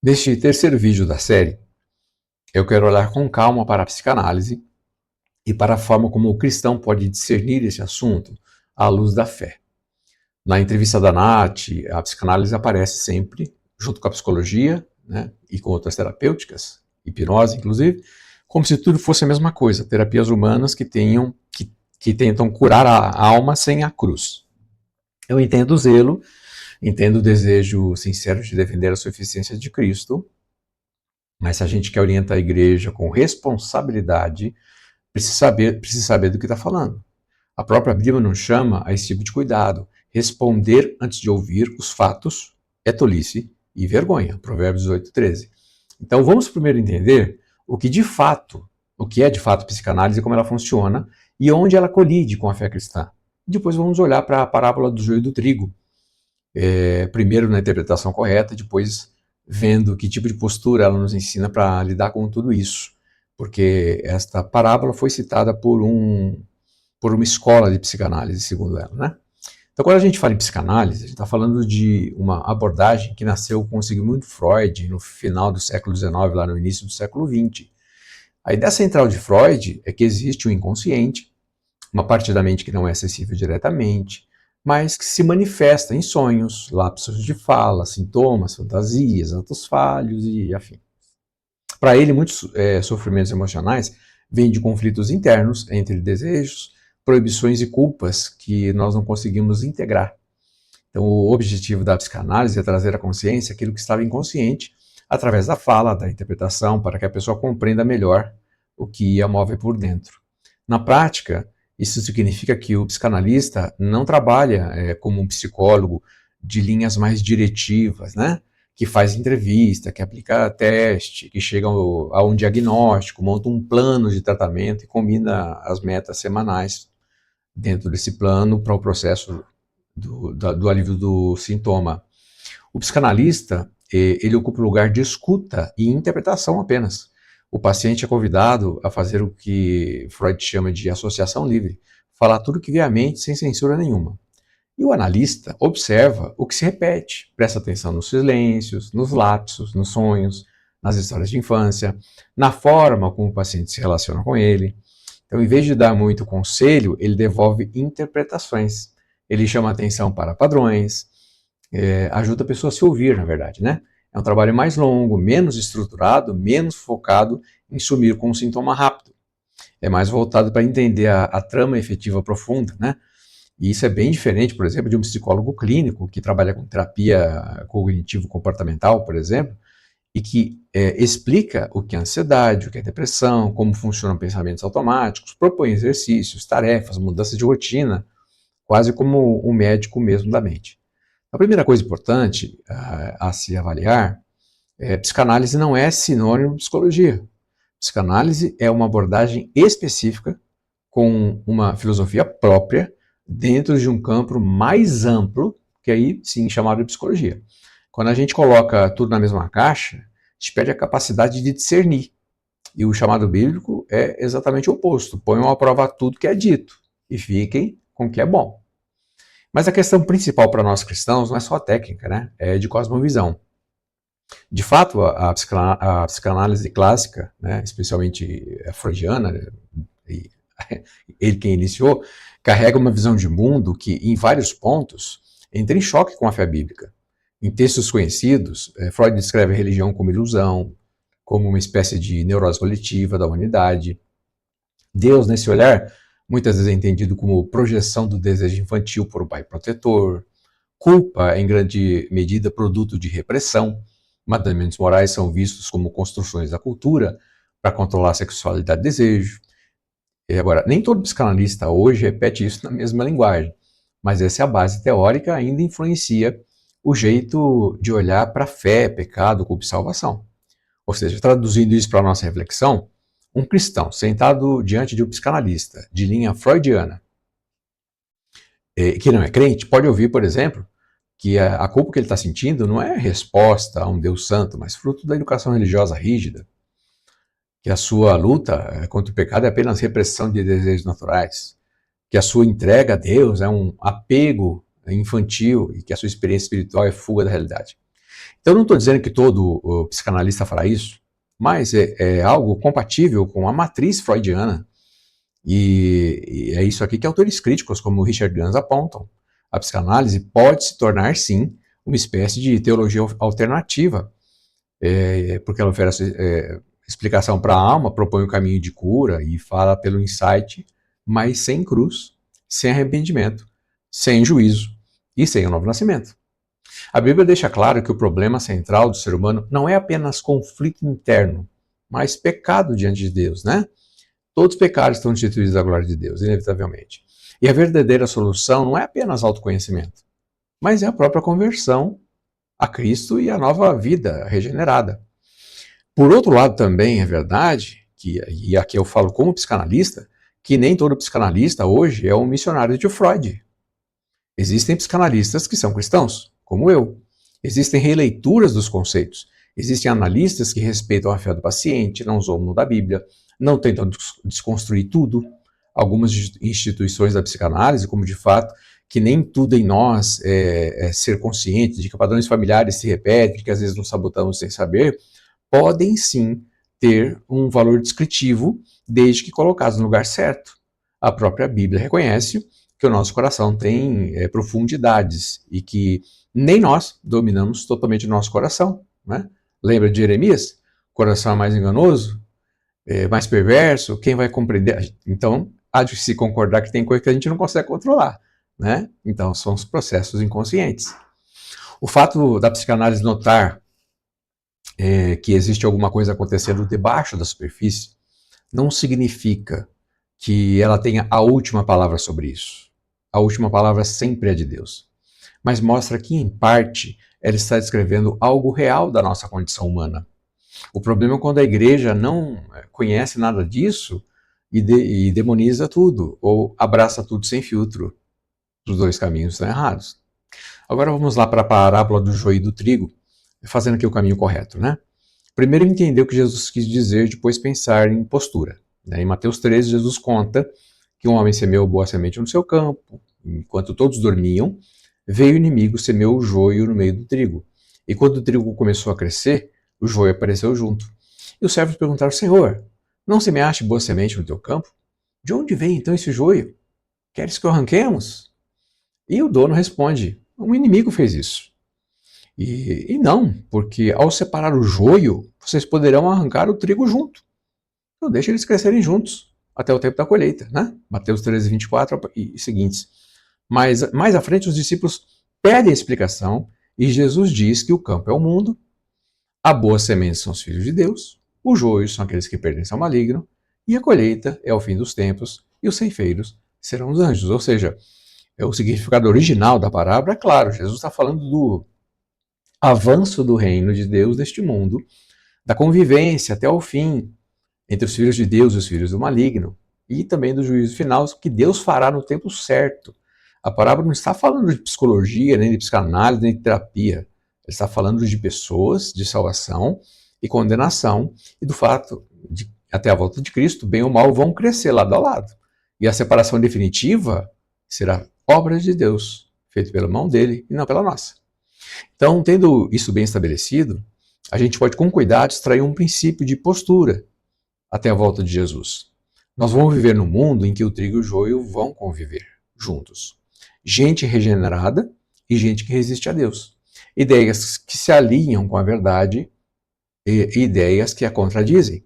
Neste terceiro vídeo da série, eu quero olhar com calma para a psicanálise e para a forma como o cristão pode discernir esse assunto à luz da fé. Na entrevista da Nath, a psicanálise aparece sempre, junto com a psicologia, né, e com outras terapêuticas, hipnose inclusive, como se tudo fosse a mesma coisa, terapias humanas que tentam curar a alma sem a cruz. Eu entendo o zelo, entendo o desejo sincero de defender a suficiência de Cristo, mas se a gente quer orientar a igreja com responsabilidade, precisa saber do que está falando. A própria Bíblia nos chama a esse tipo de cuidado. Responder antes de ouvir os fatos é tolice e vergonha. Provérbios 8:13. Então vamos primeiro entender o que é de fato psicanálise, como ela funciona e onde ela colide com a fé cristã. Depois vamos olhar para a parábola do joio e do trigo. Primeiro na interpretação correta, depois vendo que tipo de postura ela nos ensina para lidar com tudo isso. Porque esta parábola foi citada por uma escola de psicanálise, segundo ela, né? Então, quando a gente fala em psicanálise, a gente está falando de uma abordagem que nasceu com Sigmund Freud no final do século XIX, lá no início do século XX. A ideia central de Freud é que existe um inconsciente, uma parte da mente que não é acessível diretamente, mas que se manifesta em sonhos, lapsos de fala, sintomas, fantasias, atos falhos e afim. Para ele, muitos sofrimentos emocionais vêm de conflitos internos entre desejos, proibições e culpas que nós não conseguimos integrar. Então, o objetivo da psicanálise é trazer à consciência aquilo que estava inconsciente através da fala, da interpretação, para que a pessoa compreenda melhor o que a move por dentro. Na prática, isso significa que o psicanalista não trabalha como um psicólogo de linhas mais diretivas, né? Que faz entrevista, que aplica teste, que chega a um diagnóstico, monta um plano de tratamento e combina as metas semanais dentro desse plano para o processo do alívio do sintoma. O psicanalista, ele ocupa o lugar de escuta e interpretação apenas. O paciente é convidado a fazer o que Freud chama de associação livre, falar tudo que vier à mente sem censura nenhuma. E o analista observa o que se repete, presta atenção nos silêncios, nos lapsos, nos sonhos, nas histórias de infância, na forma como o paciente se relaciona com ele. Então, em vez de dar muito conselho, ele devolve interpretações. Ele chama atenção para padrões, ajuda a pessoa a se ouvir, na verdade, né? É um trabalho mais longo, menos estruturado, menos focado em sumir com um sintoma rápido. É mais voltado para entender a trama efetiva profunda, né? E isso é bem diferente, por exemplo, de um psicólogo clínico que trabalha com terapia cognitivo-comportamental, por exemplo, e que explica o que é ansiedade, o que é depressão, como funcionam pensamentos automáticos, propõe exercícios, tarefas, mudanças de rotina, quase como um médico mesmo da mente. A primeira coisa importante a se avaliar psicanálise não é sinônimo de psicologia. Psicanálise é uma abordagem específica com uma filosofia própria dentro de um campo mais amplo, que aí sim chamado de psicologia. Quando a gente coloca tudo na mesma caixa, a gente perde a capacidade de discernir. E o chamado bíblico é exatamente o oposto. Ponham à prova tudo que é dito e fiquem com o que é bom. Mas a questão principal para nós cristãos não é só a técnica, né? É de cosmovisão. De fato, a psicanálise clássica, né, especialmente a freudiana, e ele quem iniciou, carrega uma visão de mundo que, em vários pontos, entra em choque com a fé bíblica. Em textos conhecidos, Freud descreve a religião como ilusão, como uma espécie de neurose coletiva da humanidade. Deus, nesse olhar, muitas vezes é entendido como projeção do desejo infantil por um pai protetor. Culpa, em grande medida, produto de repressão. Mandamentos morais são vistos como construções da cultura para controlar a sexualidade e desejo. E agora, nem todo psicanalista hoje repete isso na mesma linguagem, mas essa é a base teórica, ainda influencia o jeito de olhar para a fé, pecado, culpa e salvação. Ou seja, traduzindo isso para a nossa reflexão, um cristão sentado diante de um psicanalista de linha freudiana, que não é crente, pode ouvir, por exemplo, que a culpa que ele está sentindo não é resposta a um Deus santo, mas fruto da educação religiosa rígida, que a sua luta contra o pecado é apenas repressão de desejos naturais, que a sua entrega a Deus é um apego infantil e que a sua experiência espiritual é fuga da realidade. Então, eu não estou dizendo que todo psicanalista fará isso, mas é algo compatível com a matriz freudiana. E é isso aqui que autores críticos como Richard Gans apontam. A psicanálise pode se tornar, sim, uma espécie de teologia alternativa, porque ela oferece explicação para a alma, propõe um caminho de cura e fala pelo insight, mas sem cruz, sem arrependimento, sem juízo e sem o novo nascimento. A Bíblia deixa claro que o problema central do ser humano não é apenas conflito interno, mas pecado diante de Deus, né? Todos os pecados estão destituídos da glória de Deus, inevitavelmente. E a verdadeira solução não é apenas autoconhecimento, mas é a própria conversão a Cristo e a nova vida regenerada. Por outro lado, também é verdade, e aqui eu falo como psicanalista, que nem todo psicanalista hoje é um missionário de Freud. Existem psicanalistas que são cristãos, como eu. Existem releituras dos conceitos. Existem analistas que respeitam a fé do paciente, não zombam da Bíblia, não tentam desconstruir tudo. Algumas instituições da psicanálise, como de fato, que nem tudo em nós é ser consciente de que padrões familiares se repetem, que às vezes nos sabotamos sem saber, podem sim ter um valor descritivo, desde que colocados no lugar certo. A própria Bíblia reconhece que o nosso coração tem profundidades e que nem nós dominamos totalmente o nosso coração, né? Lembra de Jeremias? O coração é mais enganoso, mais perverso, quem vai compreender? Então, há de se concordar que tem coisa que a gente não consegue controlar, né? Então, são os processos inconscientes. O fato da psicanálise notar que existe alguma coisa acontecendo debaixo da superfície não significa que ela tenha a última palavra sobre isso. A última palavra sempre é de Deus. Mas mostra que, em parte, ela está descrevendo algo real da nossa condição humana. O problema é quando a igreja não conhece nada disso e demoniza tudo, ou abraça tudo sem filtro. Os dois caminhos estão errados. Agora vamos lá para a parábola do joio e do trigo, fazendo aqui o caminho correto, né? Primeiro entender o que Jesus quis dizer, depois pensar em postura. Em Mateus 13, Jesus conta que um homem semeou boa semente no seu campo. Enquanto todos dormiam, veio o inimigo, semeou o joio no meio do trigo. E quando o trigo começou a crescer, o joio apareceu junto. E os servos perguntaram: Senhor, não semeaste boa semente no teu campo? De onde vem então esse joio? Queres que o arranquemos? E o dono responde: um inimigo fez isso. E não, porque ao separar o joio, vocês poderão arrancar o trigo junto. Então deixa eles crescerem juntos até o tempo da colheita, né? Mateus 13, 24 e seguintes. Mas mais à frente os discípulos pedem a explicação e Jesus diz que o campo é o mundo, a boa semente são os filhos de Deus, os joios são aqueles que pertencem ao maligno e a colheita é o fim dos tempos e os ceifeiros serão os anjos. Ou seja, o significado original da parábola é claro, Jesus está falando do avanço do reino de Deus neste mundo, da convivência até o fim entre os filhos de Deus e os filhos do maligno, e também do juízo final que Deus fará no tempo certo. A parábola não está falando de psicologia, nem de psicanálise, nem de terapia. Ele está falando de pessoas, de salvação e condenação, e do fato de, até a volta de Cristo, bem ou mal vão crescer lado a lado. E a separação definitiva será obra de Deus, feita pela mão dele e não pela nossa. Então, tendo isso bem estabelecido, a gente pode com cuidado extrair um princípio de postura até a volta de Jesus. Nós vamos viver num mundo em que o trigo e o joio vão conviver juntos. Gente regenerada e gente que resiste a Deus. Ideias que se alinham com a verdade e ideias que a contradizem.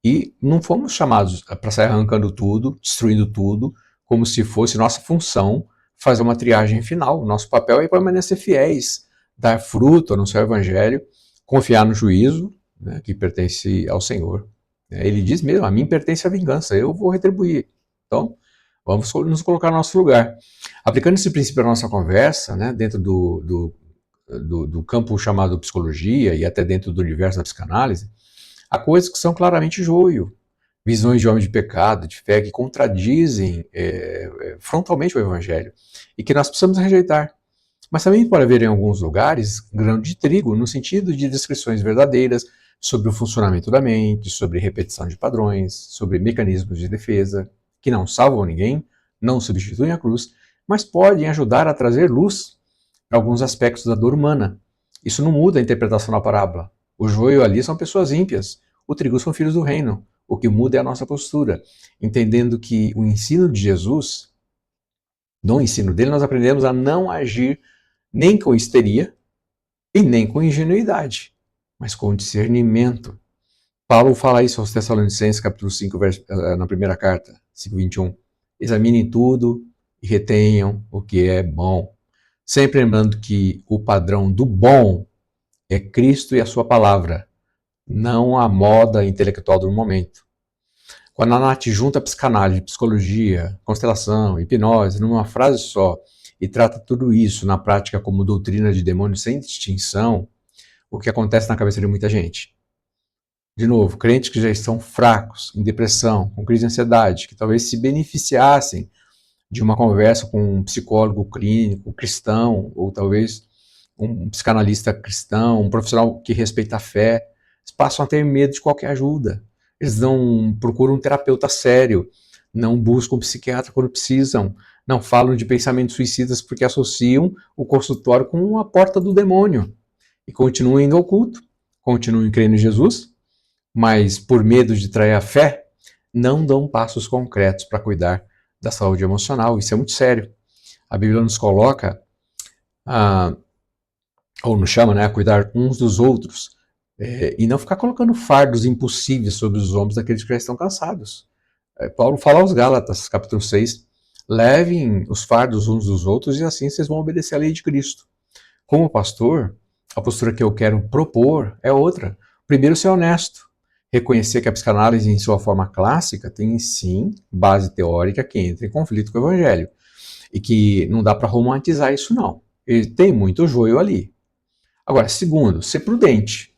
E não fomos chamados para sair arrancando tudo, destruindo tudo, como se fosse nossa função fazer uma triagem final. Nosso papel é permanecer fiéis, dar fruto, anunciar o evangelho, confiar no juízo, né, que pertence ao Senhor. Ele diz mesmo: a mim pertence a vingança, eu vou retribuir. Então, vamos nos colocar no nosso lugar. Aplicando esse princípio à nossa conversa, né, dentro do campo chamado psicologia e até dentro do universo da psicanálise, há coisas que são claramente joio. Visões de homem de pecado, de fé, que contradizem frontalmente o evangelho e que nós precisamos rejeitar. Mas também pode haver em alguns lugares grão de trigo, no sentido de descrições verdadeiras sobre o funcionamento da mente, sobre repetição de padrões, sobre mecanismos de defesa, que não salvam ninguém, não substituem a cruz, mas podem ajudar a trazer luz para alguns aspectos da dor humana, Isso não muda a interpretação da parábola. O joio ali são pessoas ímpias, o trigo são filhos do reino. O que muda é a nossa postura, entendendo que o ensino de Jesus, no ensino dele, nós aprendemos a não agir nem com histeria e nem com ingenuidade, mas com discernimento. Paulo fala isso aos Tessalonicenses, capítulo 5, na primeira carta, 5:21. Examinem tudo e retenham o que é bom. Sempre lembrando que o padrão do bom é Cristo e a sua palavra, não a moda intelectual do momento. Quando a Nath junta psicanálise, psicologia, constelação, hipnose numa frase só e trata tudo isso na prática como doutrina de demônio sem distinção, o que acontece na cabeça de muita gente? De novo, crentes que já estão fracos, em depressão, com crise de ansiedade, que talvez se beneficiassem de uma conversa com um psicólogo clínico cristão, ou talvez um psicanalista cristão, um profissional que respeita a fé, eles passam a ter medo de qualquer ajuda. Eles não procuram um terapeuta sério, não buscam um psiquiatra quando precisam, não falam de pensamentos suicidas porque associam o consultório com a porta do demônio. E continuam indo ao culto, continuam crendo em Jesus, mas por medo de trair a fé, não dão passos concretos para cuidar da saúde emocional. Isso é muito sério. A Bíblia nos coloca, ou nos chama, a cuidar uns dos outros, e não ficar colocando fardos impossíveis sobre os ombros daqueles que já estão cansados. Paulo fala aos Gálatas, capítulo 6, levem os fardos uns dos outros e assim vocês vão obedecer à lei de Cristo. Como pastor, a postura que eu quero propor é outra. Primeiro, ser honesto. Reconhecer que a psicanálise, em sua forma clássica, tem sim base teórica que entra em conflito com o evangelho. E que não dá para romantizar isso, não. Ele tem muito joio ali. Agora, segundo, ser prudente.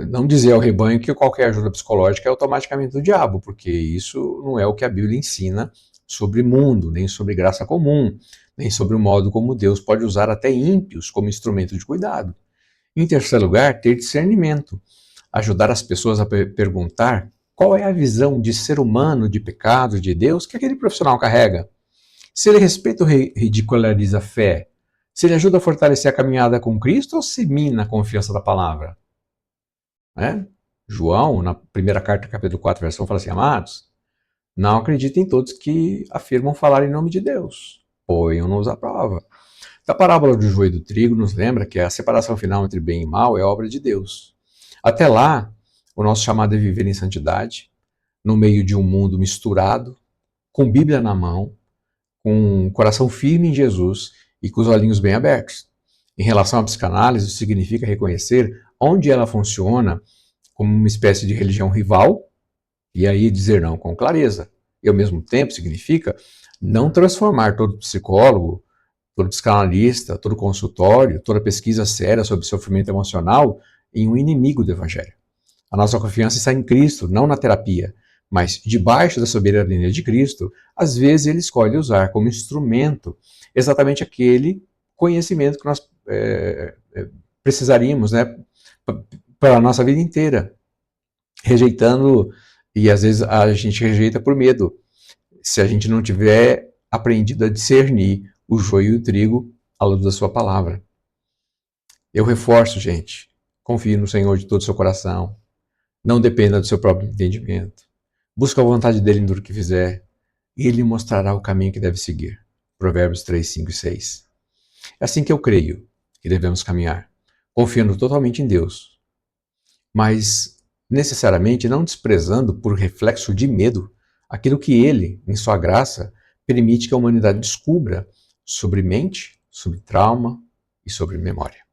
Não dizer ao rebanho que qualquer ajuda psicológica é automaticamente do diabo, porque isso não é o que a Bíblia ensina sobre mundo, nem sobre graça comum, nem sobre o modo como Deus pode usar até ímpios como instrumento de cuidado. Em terceiro lugar, ter discernimento. Ajudar as pessoas a perguntar qual é a visão de ser humano, de pecado, de Deus que aquele profissional carrega. Se ele respeita ou ridiculariza a fé, se ele ajuda a fortalecer a caminhada com Cristo ou se mina a confiança da palavra. João, na primeira carta, capítulo 4, versão, fala assim, amados, não acreditem em todos que afirmam falar em nome de Deus, ponham-nos à prova. A parábola do joio e do trigo nos lembra que a separação final entre bem e mal é obra de Deus. Até lá, o nosso chamado é viver em santidade, no meio de um mundo misturado, com Bíblia na mão, com o coração firme em Jesus e com os olhinhos bem abertos. Em relação à psicanálise, isso significa reconhecer onde ela funciona como uma espécie de religião rival, e aí dizer não com clareza. E ao mesmo tempo significa não transformar todo psicólogo, todo psicanalista, todo consultório, toda pesquisa séria sobre sofrimento emocional em um inimigo do Evangelho. A nossa confiança está em Cristo, não na terapia, mas debaixo da soberania de Cristo, às vezes ele escolhe usar como instrumento exatamente aquele conhecimento que nós precisaríamos, para a nossa vida inteira, rejeitando, e às vezes a gente rejeita por medo, se a gente não tiver aprendido a discernir o joio e o trigo à luz da sua palavra. Eu reforço, gente, confie no Senhor de todo o seu coração, não dependa do seu próprio entendimento, busca a vontade dele em tudo que fizer, e ele mostrará o caminho que deve seguir. Provérbios 3, 5 e 6. É assim que eu creio que devemos caminhar, confiando totalmente em Deus, mas necessariamente não desprezando por reflexo de medo aquilo que ele, em sua graça, permite que a humanidade descubra sobre mente, sobre trauma e sobre memória.